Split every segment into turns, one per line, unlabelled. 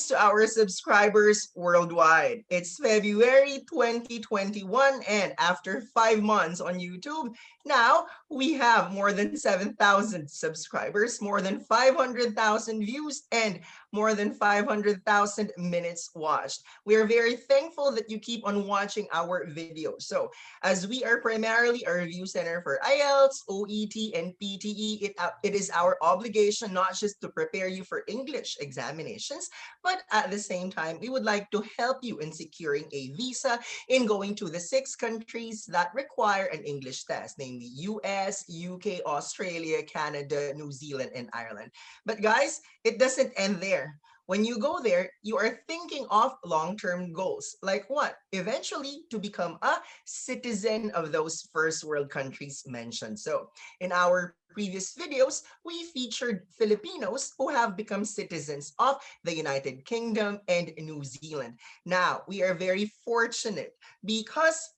greetings to our subscribers worldwide. It's February 2021, and after 5 months on YouTube, now we have more than 7,000 subscribers, more than 500,000 views, and more than 500,000 minutes watched. We are very thankful that you keep on watching our videos. So, as we are primarily a review center for IELTS, OET, and PTE, it is our obligation not just to prepare you for English examinations, but at the same time, we would like to help you in securing a visa in going to the 6 countries that require an English test, namely US, UK, Australia, Canada, New Zealand, and Ireland. But guys, it doesn't end there. When you go there, you are thinking of long-term goals. Like what? Eventually, to become a citizen of those first world countries mentioned. So, in our previous videos, we featured Filipinos who have become citizens of the United Kingdom and New Zealand. Now, we are very fortunate because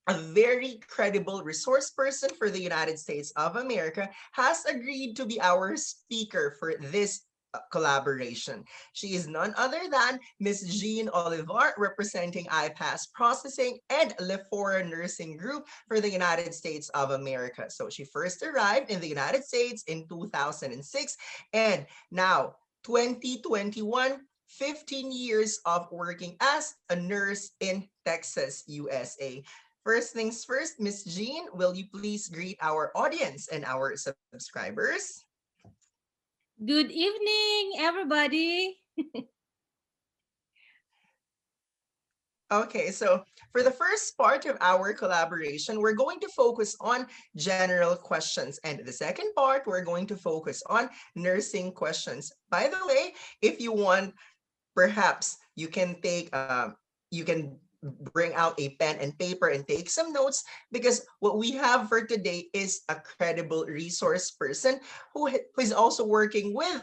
a very credible resource person for the United States of America has agreed to be our speaker for this collaboration. She is none other than Miss Jean Olivar, representing Ipass Processing and Lefora Nursing Group for the United States of America. So she first arrived in the United States in 2006, and now 2021, 15 years of working as a nurse in Texas, USA. First things first, Miss Jean, will you please greet our audience and our subscribers?
Good evening, everybody.
Okay, so for the first part of our collaboration, we're going to focus on general questions. And the second part, we're going to focus on nursing questions. By the way, if you want, perhaps you can bring out a pen and paper and take some notes, because what we have for today is a credible resource person who is also working with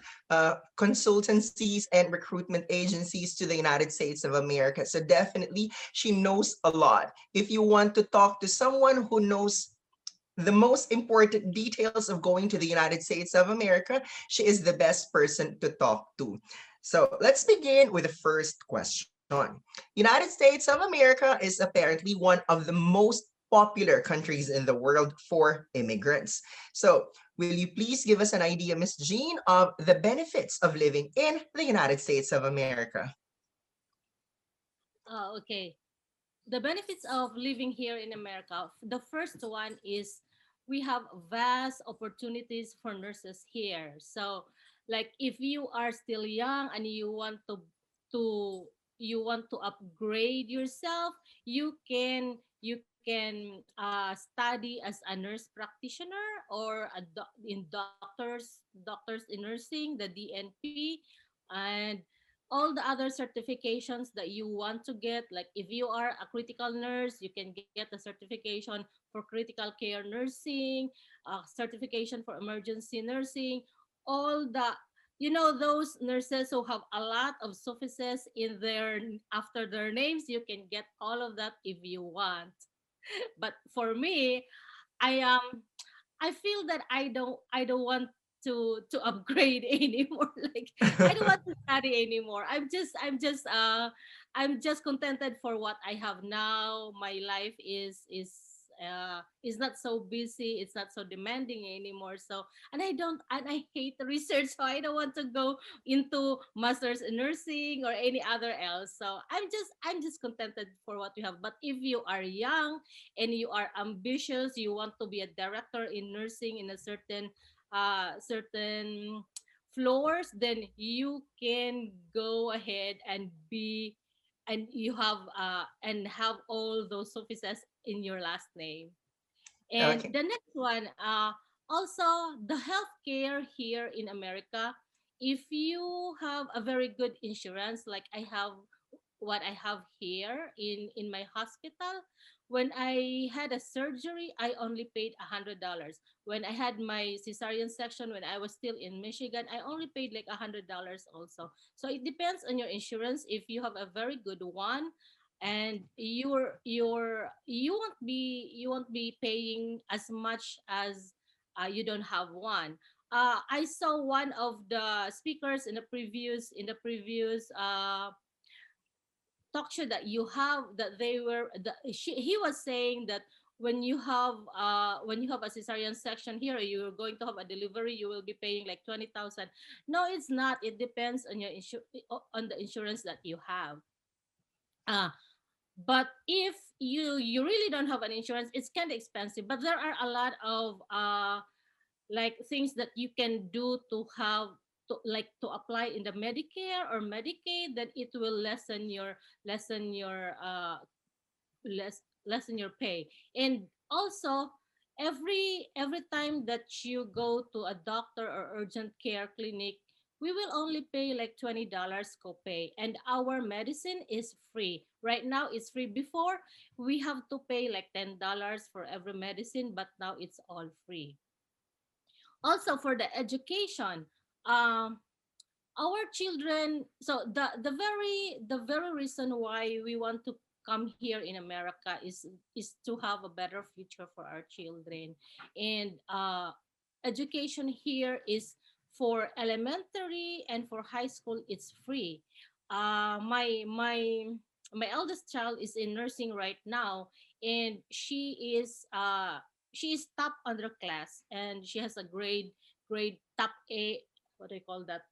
consultancies and recruitment agencies to the United States of America. So definitely she knows a lot. If you want to talk to someone who knows the most important details of going to the United States of America, she is the best person to talk to. So let's begin with the first question. United States of America is apparently one of the most popular countries in the world for immigrants. So will you please give us an idea, Miss Jean, of the benefits of living in the United States of America?
Okay. The benefits of living here in America. The first one is we have vast opportunities for nurses here. So, like if you are still young and to you want to upgrade yourself, you can study as a nurse practitioner or in doctors in nursing, the DNP, and all the other certifications that you want to get. Like if you are a critical nurse, you can get a certification for critical care nursing, a certification for emergency nursing, all the those nurses who have a lot of suffixes in their after their names. You can get all of that if you want. But for me, I feel that I don't want to upgrade anymore. Like I don't want to study anymore. I'm just contented for what I have now. My life is not so busy. It's not so demanding anymore. So and I hate research, so I don't want to go into masters in nursing or any other else. So I'm just contented for what we have. But if you are young and you are ambitious, you want to be a director in nursing in a certain floors, then you can go ahead and be and you have all those offices in your last name. And
Okay.
the next one, also the healthcare here in America. If you have a very good insurance, like I have, what I have here in my hospital, when I had a surgery, I only paid $100. When I had my cesarean section, when I was still in Michigan, I only paid like $100 also. So it depends on your insurance. If you have a very good one, and you won't be paying as much as you don't have one. I saw one of the speakers in the previous talk show that you have that they were he was saying that when you have a cesarean section here, you're going to have a delivery, you will be paying like 20,000. No, it's not. It depends on your on the insurance that you have. uh but if you really don't have an insurance, it's kind of expensive, but there are a lot of like things that you can do to have to apply in the Medicare or Medicaid, that it will lessen your lessen your pay. And also, every time that you go to a doctor or urgent care clinic, we will only pay like $20 copay, and our medicine is free right now. It's free. Before, we have to pay like $10 for every medicine, but now it's all free. Also, for the education, um our children, so the very reason why we want to come here in America is to have a better future for our children. And education here is for elementary and for high school, it's free. My eldest child is in nursing right now, and she is top under class, and she has a grade top A, what do you call that,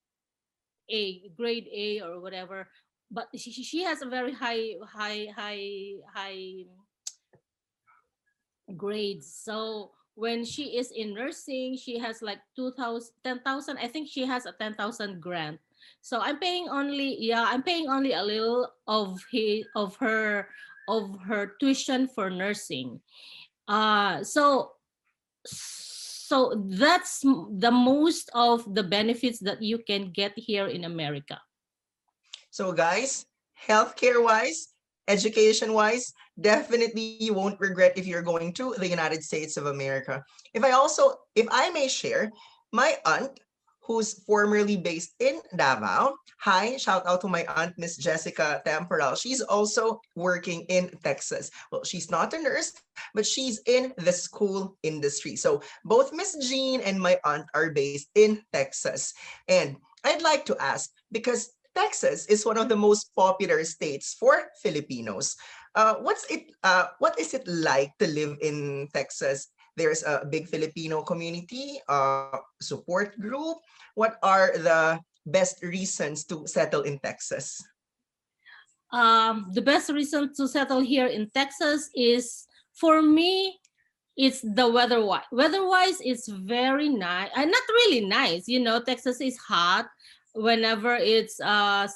A, grade A or whatever. But she has a very high grades. So when she is in nursing, she has like 2,000, 10,000. I think she has a 10,000 grant. So I'm paying only a little of her tuition for nursing. So that's the most of the benefits that you can get here in America.
So, guys, healthcare wise, education wise, definitely you won't regret if you're going to the United States of America. If I may share, my aunt, who's formerly based in Davao, hi, shout out to my aunt, Miss Jessica Temporal. She's also working in Texas. Well, she's not a nurse, but she's in the school industry. So, both Miss Jean and my aunt are based in Texas. And I'd like to ask, because Texas is one of the most popular states for Filipinos. What is it like to live in Texas? There's a big Filipino community, support group. What are the best reasons to settle in Texas?
The best reason to settle here in Texas is, for me, it's the weather wise. Weather wise, it's very nice. Not really nice. Texas is hot. Whenever it's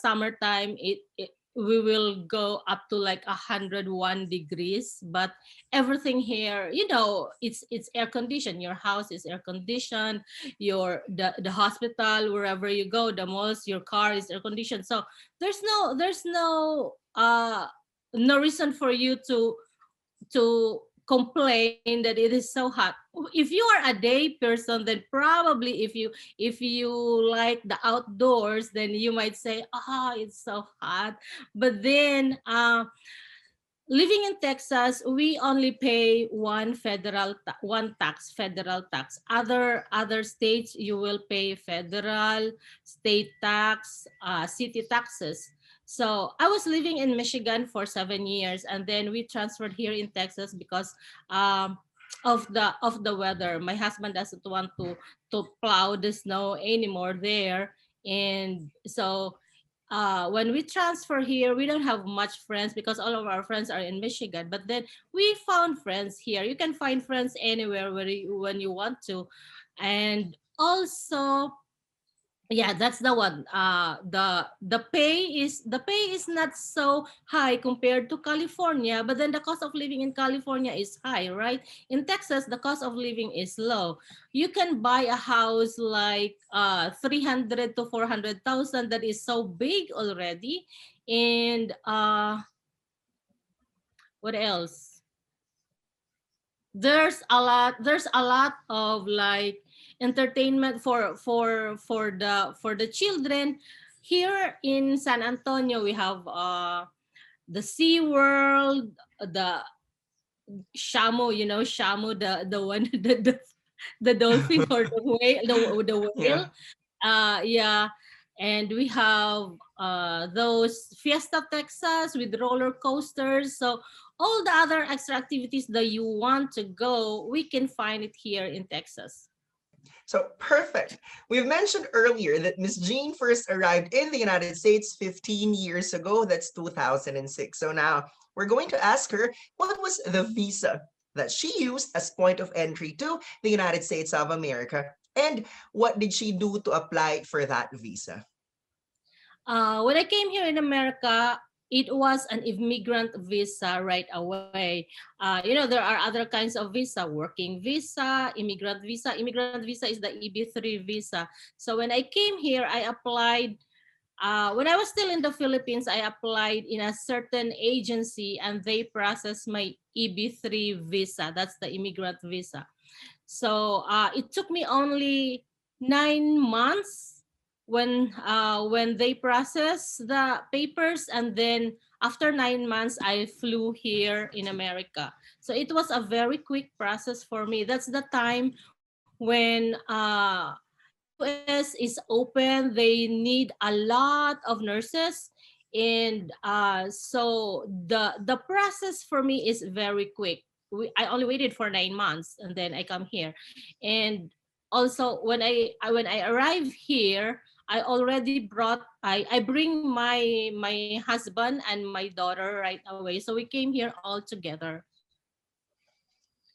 summertime, it we will go up to like 101 degrees. But everything here, it's air conditioned. Your house is air conditioned. The hospital, wherever you go, the malls, your car is air conditioned. So there's no reason for you to complain that it is so hot. If you are a day person, then probably if you like the outdoors, then you might say, it's so hot. But then living in Texas, we only pay one tax, federal tax. Other states, you will pay federal, state tax, city taxes. So I was living in Michigan for 7 years, and then we transferred here in Texas because um, of the weather. My husband doesn't want to plow the snow anymore there, and so when we transfer here, we don't have much friends because all of our friends are in Michigan. But then we found friends here. You can find friends anywhere when you want to. And also, yeah, that's the one. The pay is not so high compared to California, but then the cost of living in California is high, right? In Texas, the cost of living is low. You can buy a house like 300 to 400,000, that is so big already. And what else? There's a lot of like entertainment for the children. Here in San Antonio, we have the Sea World, the Shamu, the one, the the dolphin or the whale, the
Yeah.
whale. Yeah, and we have those Fiesta Texas with roller coasters. So all the other extra activities that you want to go, we can find it here in Texas.
So perfect. We've mentioned earlier that Miss Jean first arrived in the United States 15 years ago. That's 2006. So now we're going to ask her what was the visa that she used as point of entry to the United States of America, and what did she do to apply for that visa?
When I came here in America, it was an immigrant visa right away. There are other kinds of visa: working visa, immigrant visa. Immigrant visa is the EB3 visa. So when I came here, I applied. When I was still in the Philippines, I applied in a certain agency and they processed my EB3 visa. That's the immigrant visa. So it took me only 9 months when they process the papers, and then after 9 months I flew here in America. So it was a very quick process for me. That's the time when US is open. They need a lot of nurses, and so the process for me is very quick. I only waited for 9 months and then I come here. And also when I arrive here, I already I bring my husband and my daughter right away, so we came here all together.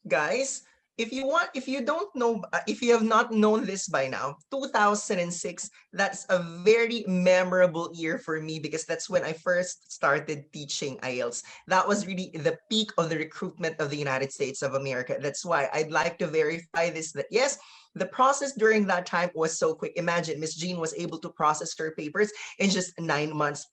Guys, if you don't know, if you have not known this by now, 2006, that's a very memorable year for me because that's when I first started teaching IELTS. That was really the peak of the recruitment of the United States of America. That's why I'd like to verify this, that yes, the process during that time was so quick. Imagine Miss Jean was able to process her papers in just 9 months.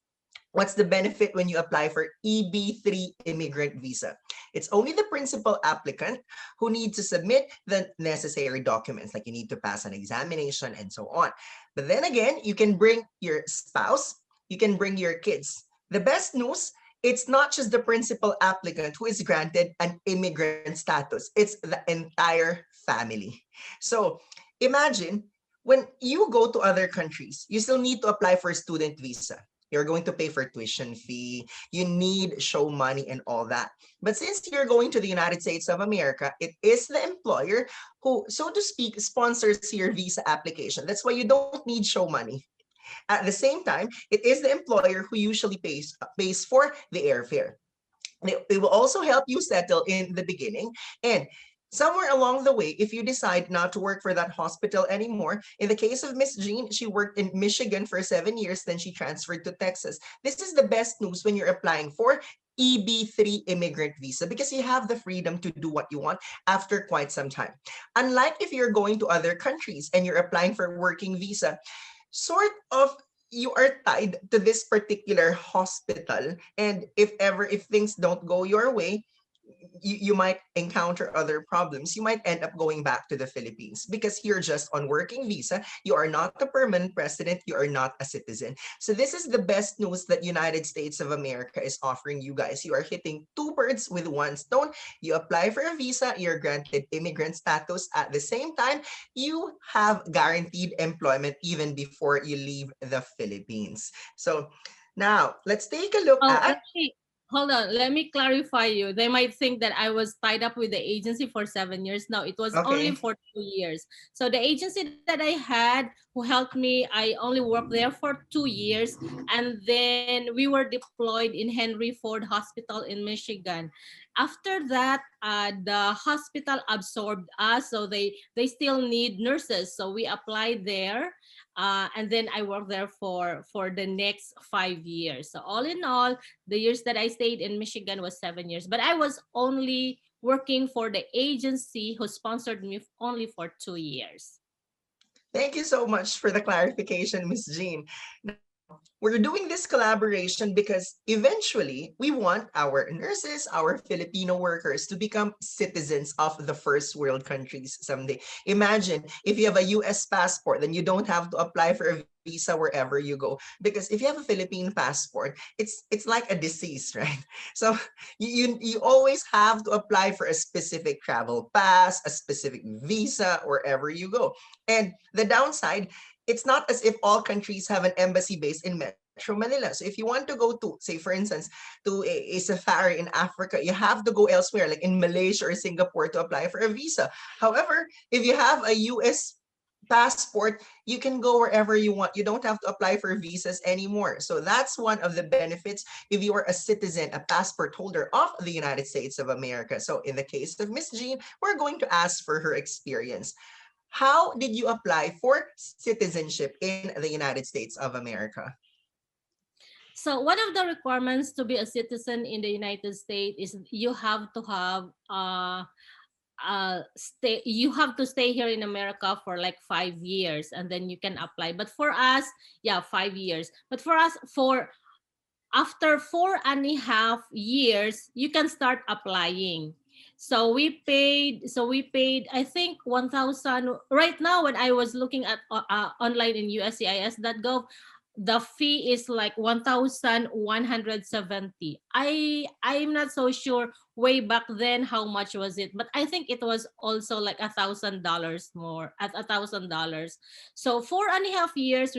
What's the benefit when you apply for EB3 immigrant visa? It's only the principal applicant who needs to submit the necessary documents, like you need to pass an examination and so on. But then again, you can bring your spouse, you can bring your kids. The best news, it's not just the principal applicant who is granted an immigrant status, it's the entire family. So imagine when you go to other countries, you still need to apply for student visa. You're going to pay for tuition fee, you need show money and all that. But since you're going to the United States of America, it is the employer who, so to speak, sponsors your visa application. That's why you don't need show money. At the same time, it is the employer who usually pays for the airfare. It will also help you settle in the beginning. And somewhere along the way, if you decide not to work for that hospital anymore, in the case of Miss Jean, she worked in Michigan for 7 years, then she transferred to Texas. This is the best news when you're applying for EB3 immigrant visa because you have the freedom to do what you want after quite some time. Unlike if you're going to other countries and you're applying for working visa, sort of you are tied to this particular hospital, and if things don't go your way, you might encounter other problems. You might end up going back to the Philippines because you're just on working visa. You are not a permanent resident. You are not a citizen. So this is the best news that United States of America is offering you guys. You are hitting two birds with one stone. You apply for a visa, you're granted immigrant status. At the same time, you have guaranteed employment even before you leave the Philippines. So now let's take a look
Oh,
at,
actually, hold on. Let me clarify you. They might think that I was tied up with the agency for 7 years. No, it was only
okay.
for 2 years. So the agency that I had who helped me, I only worked there for 2 years. And then we were deployed in Henry Ford Hospital in Michigan. After that, the hospital absorbed us. So they still need nurses. So we applied there, and then I worked there for the next 5 years. So all in all, the years that I stayed in Michigan was 7 years, but I was only working for the agency who sponsored me only for 2 years.
Thank you so much for the clarification, Miss Jean. Now, we're doing this collaboration because eventually we want our nurses, our Filipino workers to become citizens of the first world countries someday. Imagine if you have a US passport, then you don't have to apply for a visa wherever you go. Because if you have a Philippine passport, it's like a disease, right? So you always have to apply for a specific travel pass, a specific visa wherever you go. And the downside, it's not as if all countries have an embassy based in Metro Manila. So if you want to go to, say for instance, to a safari in Africa, you have to go elsewhere, like in Malaysia or Singapore, to apply for a visa. However, if you have a US passport, you can go wherever you want. You don't have to apply for visas anymore. So that's one of the benefits if you are a citizen, a passport holder of the United States of America. So in the case of Miss Jean, we're going to ask for her experience. How did you apply for citizenship in the United States of America?
So one of the requirements to be a citizen in the United States is you have to have stay you have to stay here in America for like 5 years, and then you can apply. But for us, yeah, 5 years. But for us, for after 4.5 years, you can start applying. So we paid I think 1,000 right now. When I was looking at online in uscis.gov, the fee is like 1,170. I'm not so sure way back then how much was it, but I think it was also like $1,000 more, at $1,000. So 4.5 years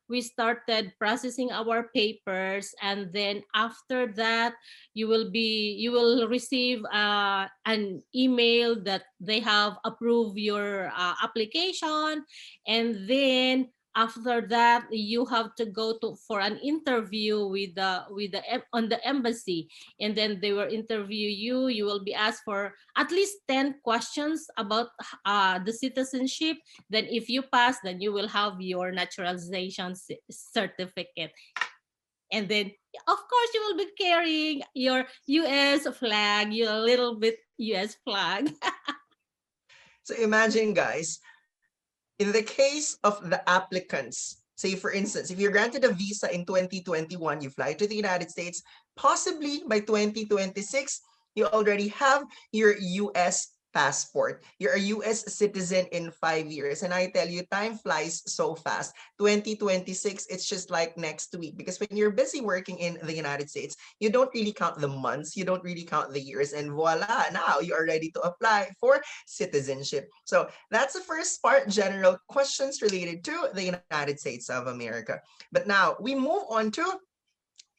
we started processing our papers, and then after that you will receive an email that they have approved your application. And then after that you have to go to for an interview on the embassy, and then they will interview you. You will be asked for at least 10 questions about the citizenship. Then if you pass, then you will have your naturalization certificate. And then of course you will be carrying your US flag, your little bit US flag.
So imagine, guys, in the case of the applicants, say for instance, if you're granted a visa in 2021, you fly to the United States, possibly by 2026, you already have your US passport. You're a US citizen in 5 years. And I tell you, time flies so fast. 2026, it's just like next week. Because when you're busy working in the United States, you don't really count the months, you don't really count the years. And voila, now you are ready to apply for citizenship. So that's the first part, general questions related to the United States of America. But now we move on to,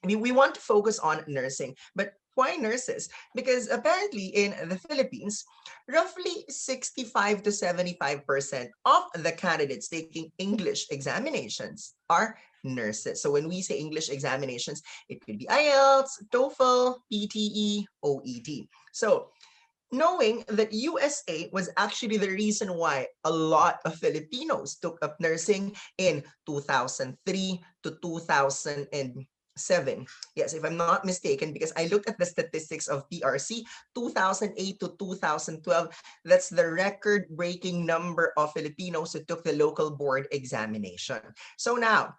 we want to focus on nursing. But why nurses? Because apparently in the Philippines, roughly 65 to 75% of the candidates taking English examinations are nurses. So when we say English examinations, it could be IELTS, TOEFL, PTE, OET. So knowing that USA was actually the reason why a lot of Filipinos took up nursing in 2003 to 2007. Yes, if I'm not mistaken, because I looked at the statistics of PRC, 2008 to 2012, that's the record-breaking number of Filipinos who took the local board examination. So now,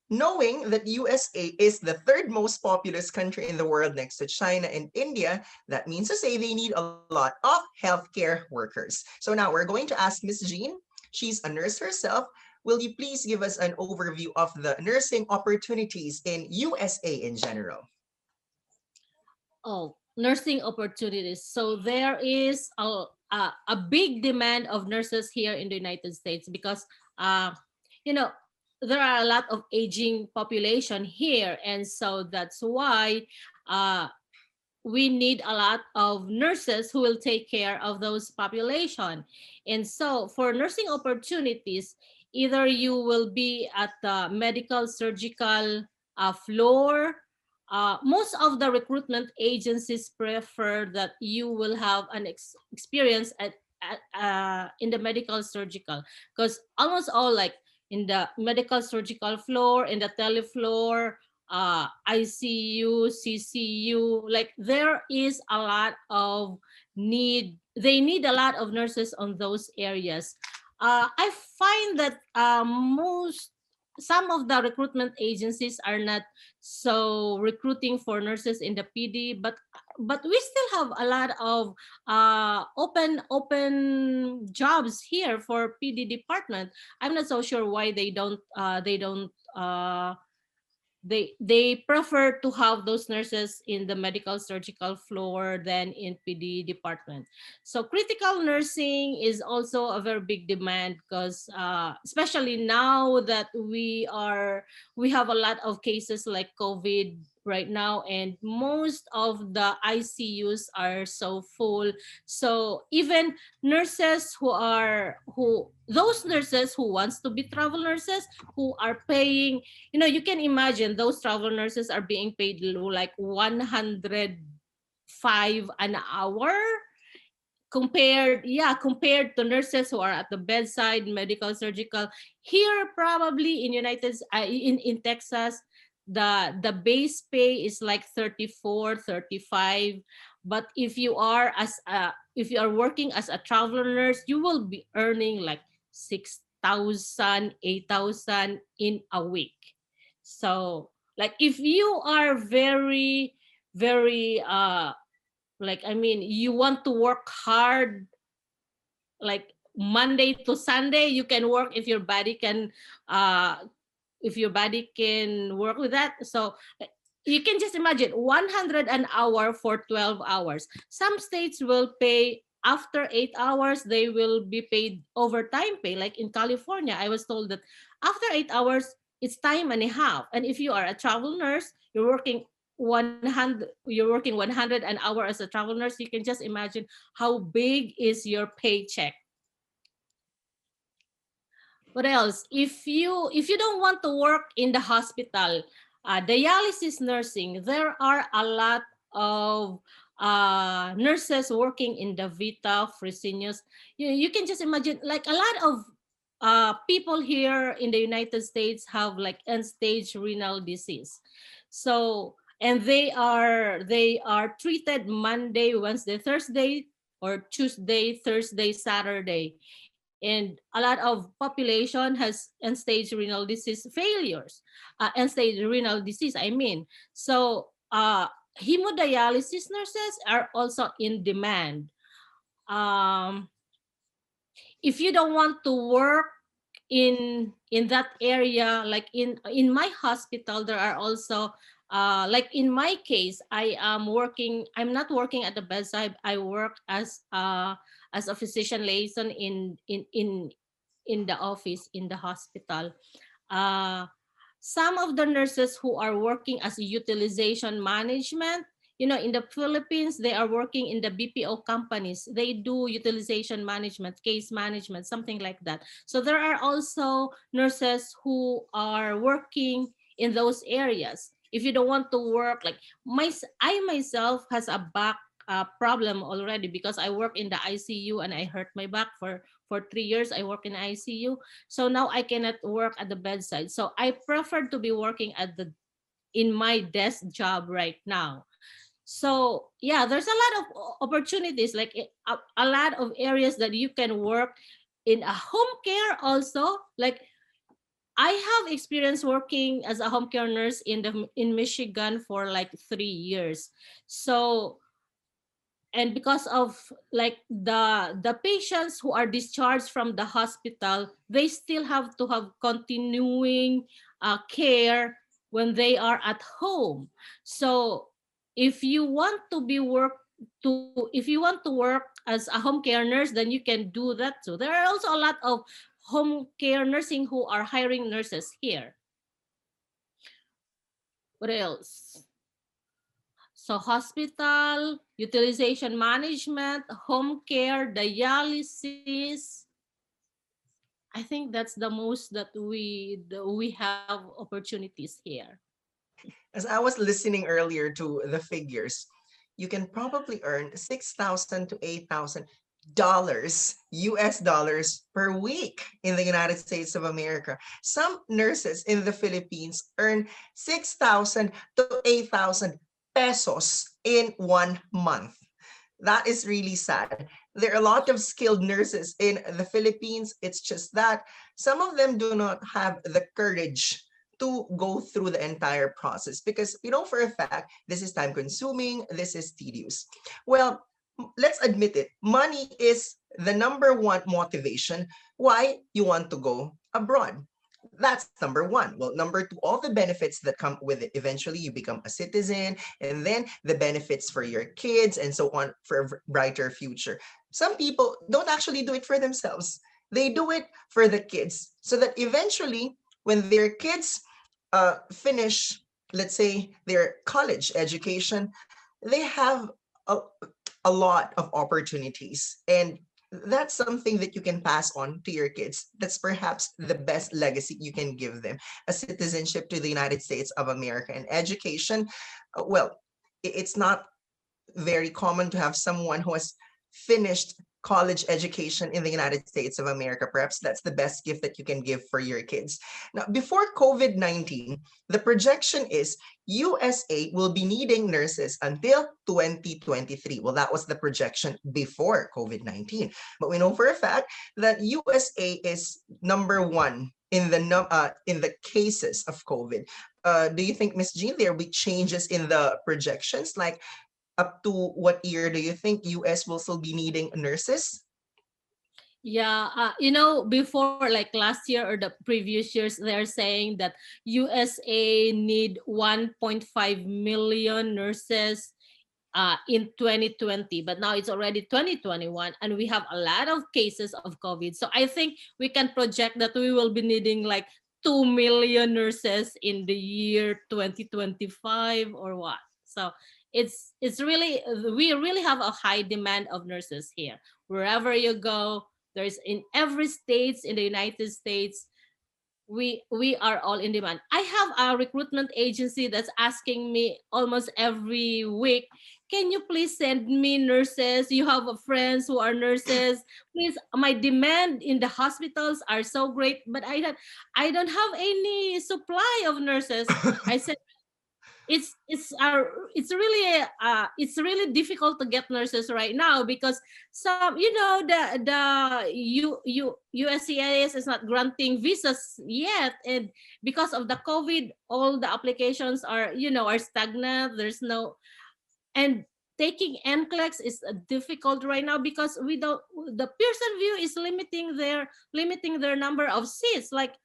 knowing that USA is the third most populous country in the world next to China and India, that means to say they need a lot of healthcare workers. So now we're going to ask Miss Jean. She's a nurse herself. Will you please give us an overview of the nursing opportunities in USA in general?
Oh, nursing opportunities. So there is a big demand of nurses here in the United States because, you know, there are a lot of aging population here. And so that's why we need a lot of nurses who will take care of those population. And so for nursing opportunities, either you will be at the medical surgical floor. Most of the recruitment agencies prefer that you will have an experience in the medical surgical, because almost all, like in the medical surgical floor, in the telefloor, ICU, CCU, like there is a lot of need. They need a lot of nurses on those areas. I find that some of the recruitment agencies are not so recruiting for nurses in the PD, but but we still have a lot of open jobs here for PD department. I'm not so sure why they prefer to have those nurses in the medical surgical floor than in PD department. So critical nursing is also a very big demand because especially now that we have a lot of cases like COVID right now, and most of the ICUs are so full. So even nurses who those nurses who wants to be travel nurses, who are paying, you can imagine those travel nurses are being paid like 105 an hour, compared to nurses who are at the bedside medical surgical. Here probably in in Texas, the base pay is like 34, 35. But if you are working as a traveler nurse, you will be earning like 6,000, 8,000 in a week. So like if you are very, very like, I mean, you want to work hard, like Monday to Sunday, you can work uh if your body can work with that. So you can just imagine 100 an hour for 12 hours. Some states will pay after 8 hours, they will be paid overtime pay. Like in California, I was told that after 8 hours, it's time and a half. And if you are a travel nurse, 100 an hour as a travel nurse, you can just imagine how big is your paycheck. What else? If you don't want to work in the hospital, dialysis nursing, there are a lot of nurses working in the Vita, Fresenius. You can just imagine, like a lot of people here in the United States have like end stage renal disease. So and they are treated Monday, Wednesday, Thursday, or Tuesday, Thursday, Saturday. And a lot of population has end-stage renal disease failures, end-stage renal disease, I mean. So hemodialysis nurses are also in demand. Um, if you don't want to work in that area, like in my hospital, there are also like in my case, I'm not working at the bedside. I work as a physician liaison in the office in the hospital. uh some of the nurses who are working as utilization management, in the Philippines, they are working in the BPO companies. They do utilization management, case management, something like that. So there are also nurses who are working in those areas. If you don't want to work, like I myself has a back problem already because I work in the ICU and I hurt my back for 3 years. I work in ICU, so now I cannot work at the bedside. So I prefer to be working in my desk job right now. So yeah, there's a lot of opportunities, like a lot of areas that you can work in a home care also. Like I have experience working as a home care nurse in Michigan for like 3 years. So, and because of like the patients who are discharged from the hospital, they still have to have continuing care when they are at home. So if you want to be work if you want to work as a home care nurse, then you can do that too. There are also a lot of home care nursing who are hiring nurses here. What else? So hospital, utilization management, home care, dialysis. I think that's the most that we have opportunities here.
As I was listening earlier to the figures, you can probably earn 6,000 to 8,000 dollars, US dollars per week in the United States of America. Some nurses in the Philippines earn 6,000 to 8,000 pesos in 1 month. That is really sad. There are a lot of skilled nurses in the Philippines. It's just that some of them do not have the courage to go through the entire process because we know for a fact this is time consuming, this is tedious. Well, let's admit it, money is the number one motivation why you want to go abroad. That's number one. Well, number two, all the benefits that come with it. Eventually, you become a citizen, and then the benefits for your kids, and so on for a brighter future. Some people don't actually do it for themselves, they do it for the kids, so that eventually, when their kids finish, let's say, their college education, they have a, a lot of opportunities. And that's something that you can pass on to your kids. That's perhaps the best legacy you can give them, a citizenship to the United States of America. And education, well, it's not very common to have someone who has finished college education in the United States of America. Perhaps that's the best gift that you can give for your kids. Now, before COVID-19, the projection is USA will be needing nurses until 2023. Well, that was the projection before COVID-19. But we know for a fact that USA is number one in the cases of COVID. Do you think, Miss Jean, there will be changes in the projections? Like up to what year do you think US will still be needing nurses?
Yeah, before like last year or the previous years, they're saying that USA need 1.5 million nurses in 2020, but now it's already 2021 and we have a lot of cases of COVID. So I think we can project that we will be needing like 2 million nurses in the year 2025 or what. So it's really, we really have a high demand of nurses here. Wherever you go, there's in every states in the United States, we are all in demand. I have a recruitment agency that's asking me almost every week, can you please send me nurses? You have friends who are nurses. Please, my demand in the hospitals are so great, but I don't have any supply of nurses. I said, it's really difficult to get nurses right now because some, USCIS is not granting visas yet, and because of the COVID, all the applications are stagnant. There's no, and taking NCLEX is difficult right now because we don't, the Pearson view is limiting their number of seats. Like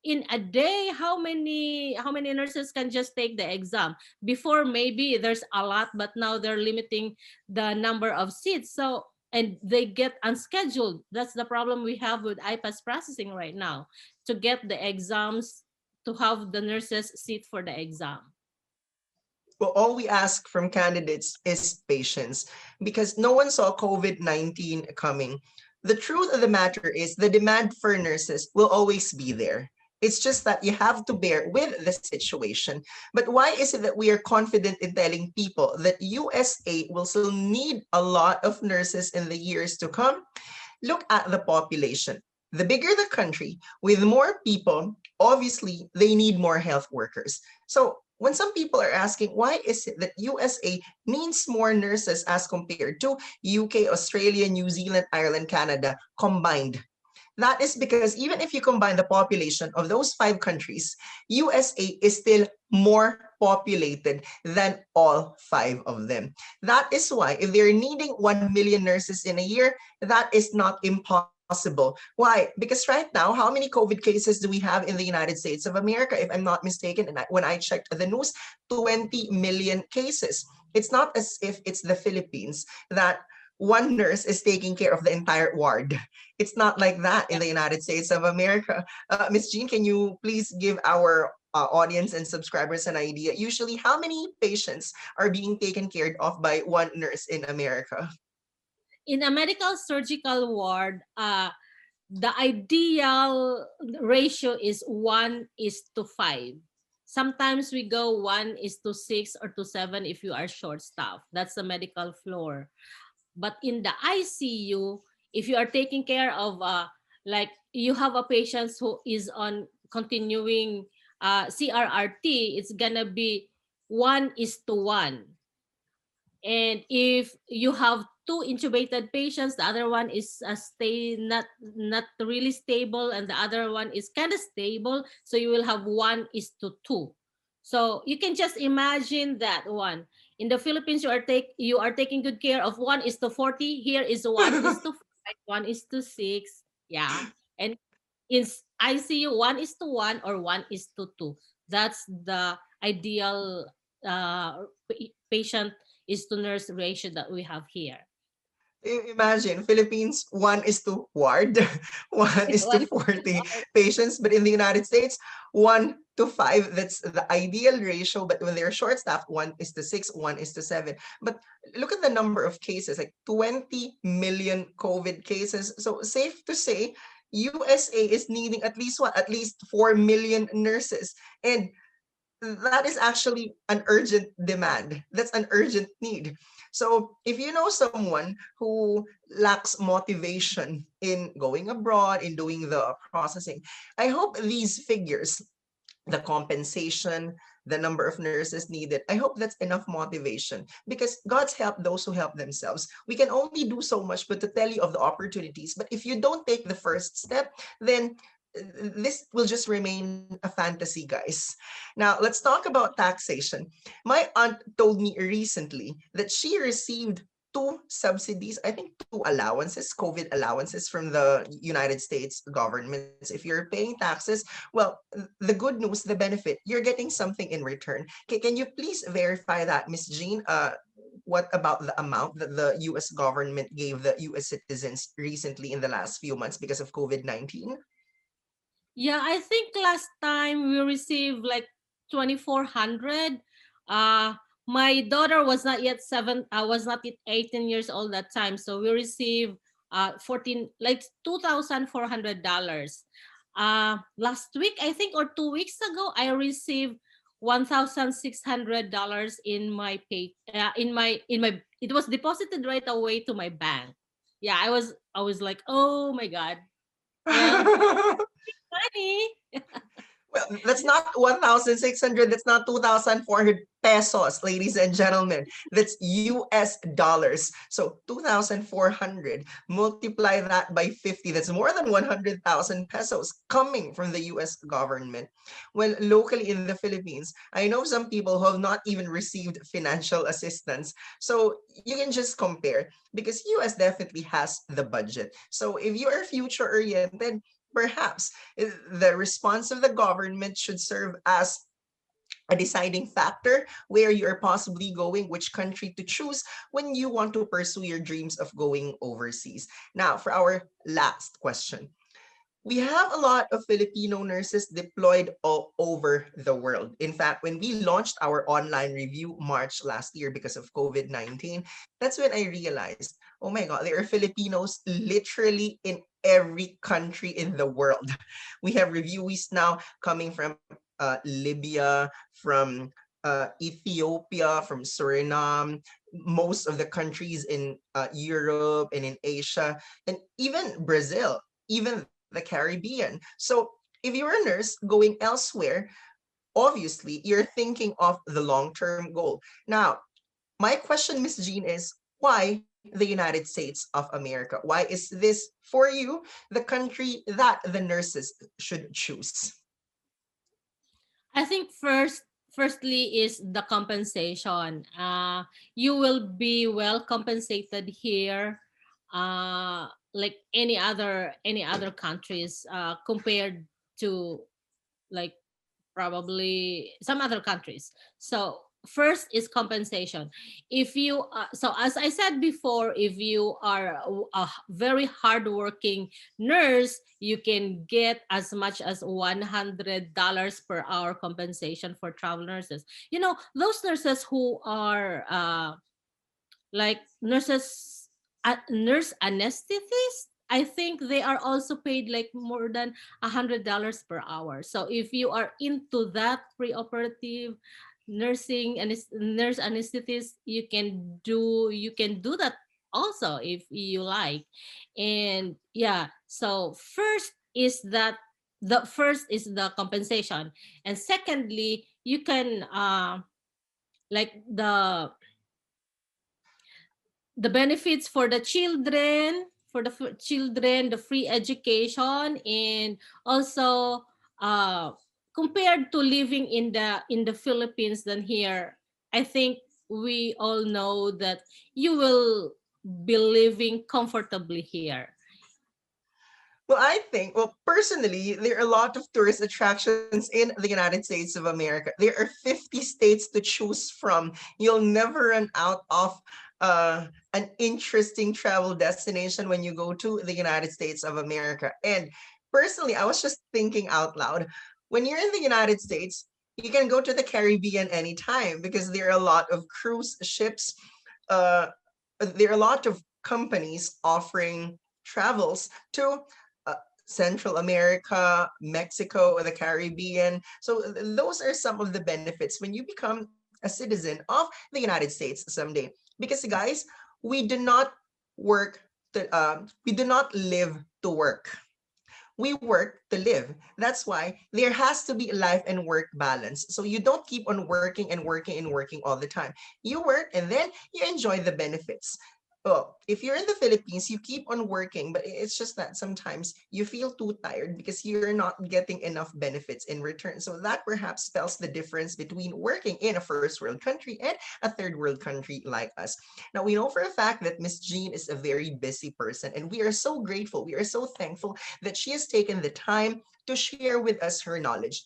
in a day, how many nurses can just take the exam? Before maybe there's a lot, but now they're limiting the number of seats. So, and they get unscheduled. That's the problem we have with IPAS processing right now, to get the exams, to have the nurses sit for the exam.
Well, all we ask from candidates is patience because no one saw COVID-19 coming. The truth of the matter is the demand for nurses will always be there. It's just that you have to bear with the situation. But why is it that we are confident in telling people that USA will still need a lot of nurses in the years to come? Look at the population. The bigger the country, with more people, obviously they need more health workers. So when some people are asking, why is it that USA needs more nurses as compared to UK, Australia, New Zealand, Ireland, Canada combined? That is because even if you combine the population of those five countries, USA is still more populated than all five of them. That is why if they're needing 1 million nurses in a year, that is not impossible. Why? Because right now, how many COVID cases do we have in the United States of America? If I'm not mistaken, and when I checked the news, 20 million cases. It's not as if it's the Philippines that one nurse is taking care of the entire ward. It's not like that in the United States of America. Miss Jean, can you please give our audience and subscribers an idea? Usually, how many patients are being taken care of by one nurse in America?
In a medical surgical ward, the ideal ratio is 1:5. Sometimes we go 1:6 or to 7 if you are short staff. That's the medical floor. But in the ICU, if you are taking care of, like you have a patient who is on continuing CRRT, it's gonna be 1:1. And if you have two intubated patients, the other one is stay not really stable, and the other one is kind of stable, so you will have 1:2. So you can just imagine that one. In the Philippines, you are taking good care of 1:40. Here is 1:5, 1:6. Yeah. And in ICU, 1:1 or 1:2. That's the ideal patient is to nurse ratio that we have here.
Imagine Philippines, one is to ward, one is to
One.
40 patients, but in the United States, 1 to 5. That's the ideal ratio. But when they're short staffed, 1:6, 1:7. But look at the number of cases, like 20 million COVID cases. So safe to say, USA is needing at least what? At least 4 million nurses. And that is actually an urgent demand. That's an urgent need. So if you know someone who lacks motivation in going abroad, in doing the processing, I hope these figures, the compensation, the number of nurses needed, I hope that's enough motivation, because God's help those who help themselves. We can only do so much, but to tell you of the opportunities. But if you don't take the first step, then this will just remain a fantasy, guys. Now, let's talk about taxation. My aunt told me recently that she received two subsidies, I think two allowances, COVID allowances from the United States governments. If you're paying taxes, well, the good news, the benefit, you're getting something in return. Can you please verify that, Miss Jean? What about the amount that the US government gave the US citizens recently in the last few months because of COVID-19?
Yeah, I think last time we received like 2,400. Uh my daughter was not yet was not yet 18 years old that time, so we received 14 like $2,400. Last week, I think, or 2 weeks ago, I received $1,600 in my pay in my it was deposited right away to my bank. Yeah, I was like, "Oh my god." Well, money.
Well, that's not 1,600. That's not 2,400 pesos, ladies and gentlemen. That's US dollars. So 2,400, multiply that by 50. That's more than 100,000 pesos coming from the US government. Well, locally in the Philippines, I know some people who have not even received financial assistance. So you can just compare, because US definitely has the budget. So if you are future oriented, perhaps the response of the government should serve as a deciding factor where you are possibly going, which country to choose when you want to pursue your dreams of going overseas. Now, for our last question. We have a lot of Filipino nurses deployed all over the world. In fact, when we launched our online review March last year because of COVID-19, that's when I realized, oh my God, there are Filipinos literally in every country in the world. We have reviewees now coming from Libya, from Ethiopia, from Suriname, most of the countries in Europe and in Asia, and even Brazil, even the Caribbean. So if you're a nurse going elsewhere, obviously you're thinking of the long-term goal. Now, my question, Miss Jean, is why the United States of America? Why is this for you the country that the nurses should choose?
I think firstly is the compensation. You will be well compensated here, like any other countries, compared to like probably some other countries. So first is compensation. If you so as I said before, if you are a very hardworking nurse, you can get as much as $100 per hour compensation for travel nurses. Those nurses who are like nurse anesthetists, I think they are also paid like more than $100 per hour. So if you are into that preoperative nursing and nurse anesthetist, you can do that also if you like. And yeah, so first is the compensation, and secondly, you can like the benefits for the children, children, the free education, and also uh, compared to living in the Philippines than here, I think we all know that you will be living comfortably here.
Well, personally, there are a lot of tourist attractions in the United States of America. There are 50 states to choose from. You'll never run out of an interesting travel destination when you go to the United States of America. And personally, I was just thinking out loud, when you're in the United States, you can go to the Caribbean anytime because there are a lot of cruise ships. Uh, there are a lot of companies offering travels to uh, Central America, Mexico, or the Caribbean. So those are some of the benefits when you become a citizen of the United States someday. Because guys, we do not work we do not live to work. We work to live. That's why there has to be a life and work balance. So you don't keep on working and working and working all the time. You work and then you enjoy the benefits. Well, if you're in the Philippines, you keep on working, but it's just that sometimes you feel too tired because you're not getting enough benefits in return. So that perhaps spells the difference between working in a first world country and a third world country like us. Now, we know for a fact that Miss Jean is a very busy person, and we are so grateful, we are so thankful that she has taken the time to share with us her knowledge.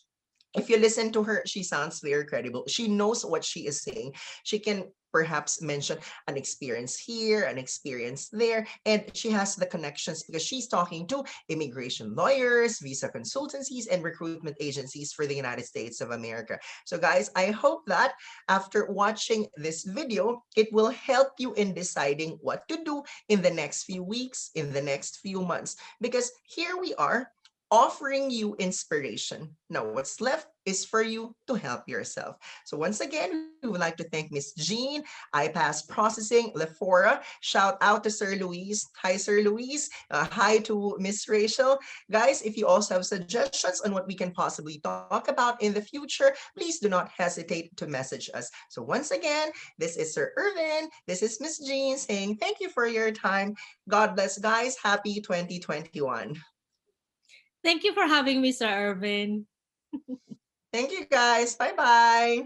If you listen to her, she sounds very credible. She knows what she is saying. She can perhaps mention an experience here, an experience there, and she has the connections because she's talking to immigration lawyers, visa consultancies, and recruitment agencies for the United States of America. So, guys, I hope that after watching this video, it will help you in deciding what to do in the next few weeks, in the next few months, because here we are offering you inspiration. Now, what's left is for you to help yourself. So once again, we would like to thank Miss Jean, iPass Processing, Lefora. Shout out to Sir Luis. Hi, Sir Luis. Hi to Miss Rachel. Guys, if you also have suggestions on what we can possibly talk about in the future, please do not hesitate to message us. So once again, this is Sir Ervin. This is Miss Jean saying thank you for your time. God bless, guys. Happy 2021.
Thank you for having me, Sir Irvin.
Thank you, guys. Bye bye.